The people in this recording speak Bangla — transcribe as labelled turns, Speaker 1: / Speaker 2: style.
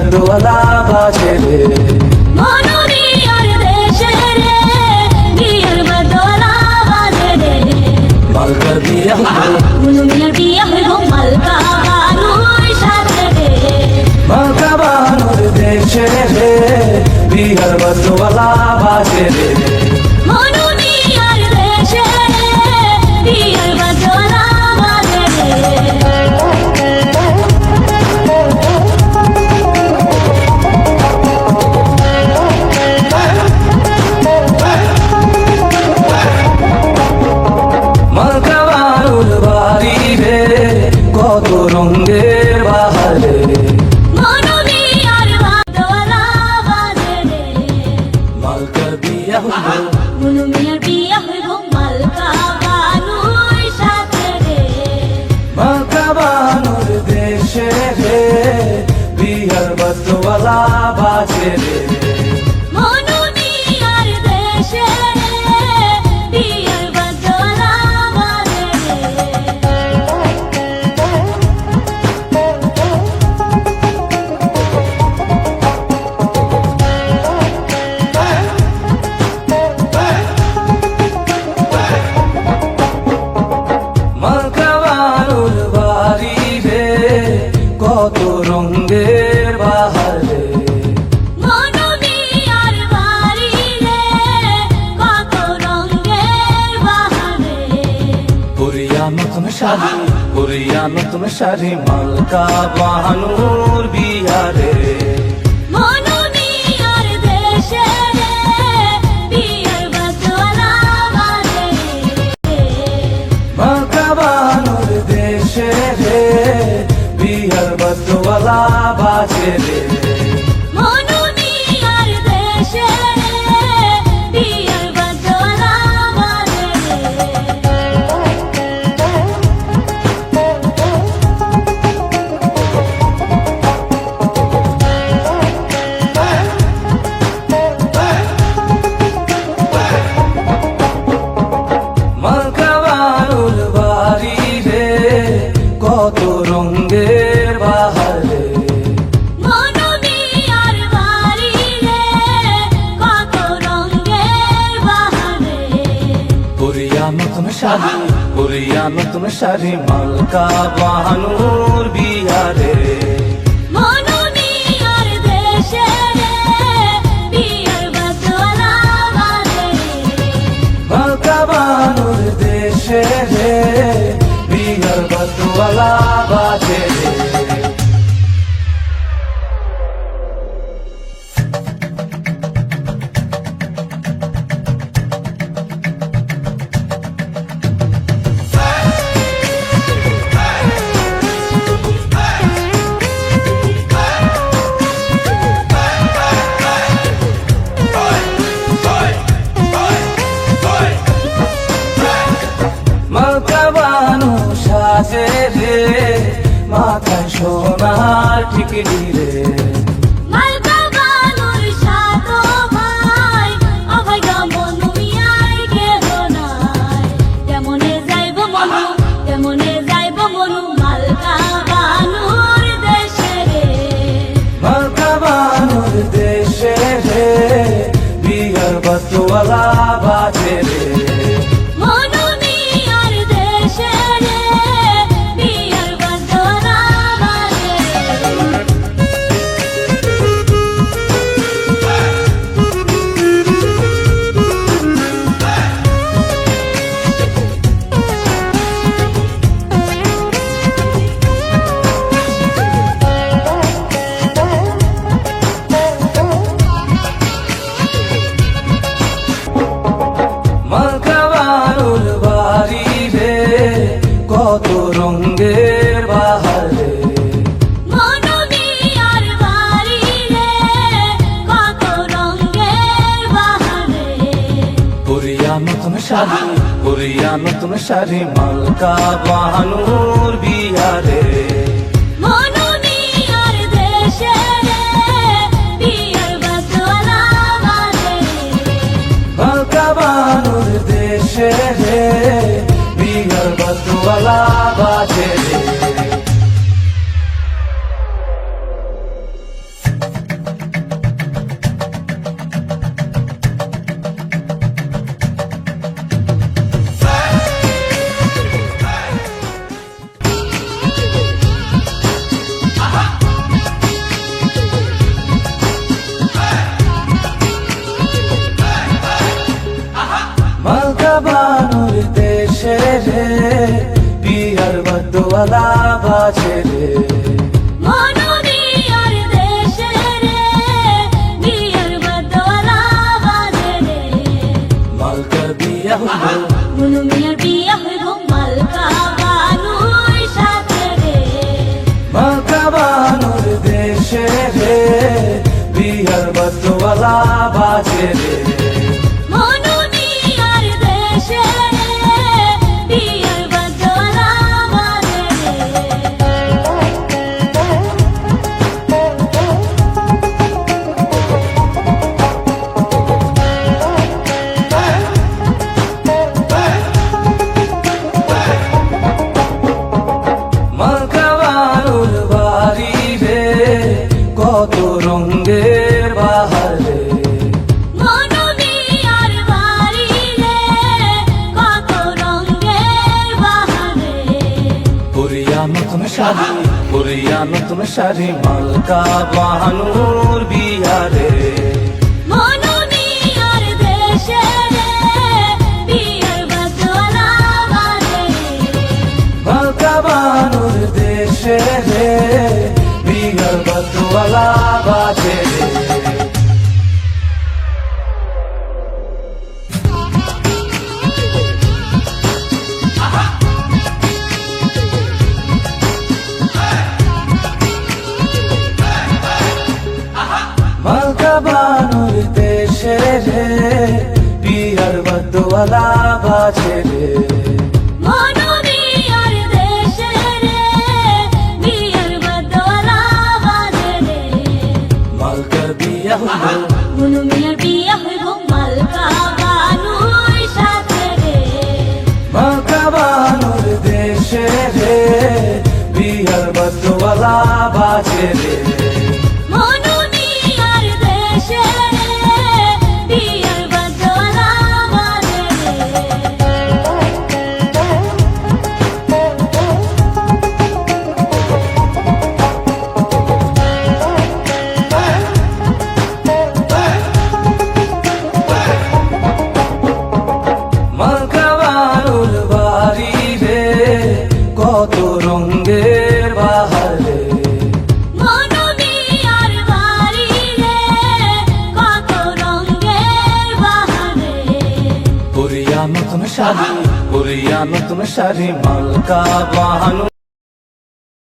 Speaker 1: বদওয়ালা বাজে রে
Speaker 2: মনুমিয়ার দেশে রে বিয়ার বদওয়ালা বাজে রে
Speaker 1: মালকার বিয়া হলো
Speaker 2: মনুমিয়ার বিয়া হলো মালকা বানুর সাথে রে
Speaker 1: মালকা বানুর দেশে রে বিয়ার বদওয়ালা বাজে রে
Speaker 2: মনুমিয়ার দেশে রে বিয়ার বদওয়ালা বাজে রে
Speaker 1: মালকা বানুর বাড়ি রে কত রঙের বাহারে
Speaker 2: মনুমিয়ার বদওয়ালা বাজে রে
Speaker 1: মালকার বিয়া হলো
Speaker 2: মনুমিয়ার বিয়া হলো মালকা বানুর সাথে রে
Speaker 1: মালকা বানুর দেশে রে বিয়ার বদওয়ালা বাজে রে
Speaker 2: মনুমিয়ার দেশে রে বিয়ার বদওয়ালা বাজে
Speaker 1: মালকা বানুর বাড়ি রে কত রঙের বাহারে
Speaker 2: মনুমিয়ার বাড়ি রে কত রঙের বাহারে
Speaker 1: পুরিয়া নতুন শাড়ি মালকা বানুর বিয়া রে
Speaker 2: মনুমিয়ার দেশে রে বিয়ার বদওয়ালা বাজে রে
Speaker 1: মালকা বানুর দেশে রে বিয়ার বদওয়ালা বাজে রে
Speaker 2: মনুমিয়ার দেশে রে বিয়ার বদওয়ালা বাজে
Speaker 1: মালকা বানুর বাড়ি রে কত রঙের বাহারে
Speaker 2: মনুমিয়ার বাড়ি রে কত রঙের বাহারে
Speaker 1: পুরিয়া নতুন শাড়ি মালকা বানুর বিয়া রে
Speaker 2: মনুমিয়ার দেশে রে বিয়ার বদওয়ালা বাজে
Speaker 1: মালকা বানুর দেশে রে বিয়ার বদওয়ালা বাজে রে মালকা বানু সাজে রে মাথায় সোনার টিকলি রে
Speaker 2: মালকা বানুর সাতো ভাই অভয় মনুমিয়ার কেহ নাই কেমনে যাইব মনু মালকা বানুর দেশে রে
Speaker 1: মালকা বানুর দেশে রে বিয়ার বদওয়ালা বাজে রে
Speaker 2: মনুমিয়ার দেশে রে বিয়ার বদওয়ালা বাজে
Speaker 1: মালকা বানুর বাড়ি রে কত রঙের বাহারে
Speaker 2: মনুমিয়ার বাড়ি রে কত রঙের বাহারে
Speaker 1: পুরিয়া নতুন শাড়ি মালকা বানুর বিয়া রে
Speaker 2: মনুমিয়ার দেশে রে বিয়ার বদওয়ালা বাজে
Speaker 1: মালকা বানুর দেশে রে বিয়ার বদওয়ালা বাজে রে বদওয়ালা বাজে রে
Speaker 2: মনুমিয়ার দেশে বিয়ার বদলা বাজে
Speaker 1: মালকাবানুর বাড়ি রে কত রঙের বাহার রে
Speaker 2: মনুমিয়ার বাড়ি রে কত রঙের বাহারে
Speaker 1: পুরিয়া নতুন শাড়ি মালকা বাহানুর বিয়ারে
Speaker 2: মনুমিয়ার দেশে বিয়ার বদলা বাজে
Speaker 1: মালকা বাহানুর দেশে রে বিয়ার বদওয়ালা বাজে রে মালকাবানুর দেশে রে বিয়ার বদওয়ালা বাজে রে
Speaker 2: মনুমিয়ার দেশে বিয়ার বদলা বাজে
Speaker 1: মালকার বিয়া হলো
Speaker 2: মনুমিয়ার বিয়া হইব মালকা বানুর সাথে রে
Speaker 1: মালকাবানুর দেশে রে বিয়ার বদওয়ালা বাজে রে
Speaker 2: মনুমিয়ার দেশে বিয়ার বদলা বাজে
Speaker 1: মালকাবানুর বাড়ি রে কত রঙের বাহার রে
Speaker 2: মনুমিয়ার বাড়ি রে কত রঙের বাহারে
Speaker 1: পুরিয়া নতুন শাড়ি মালকা বাহানুর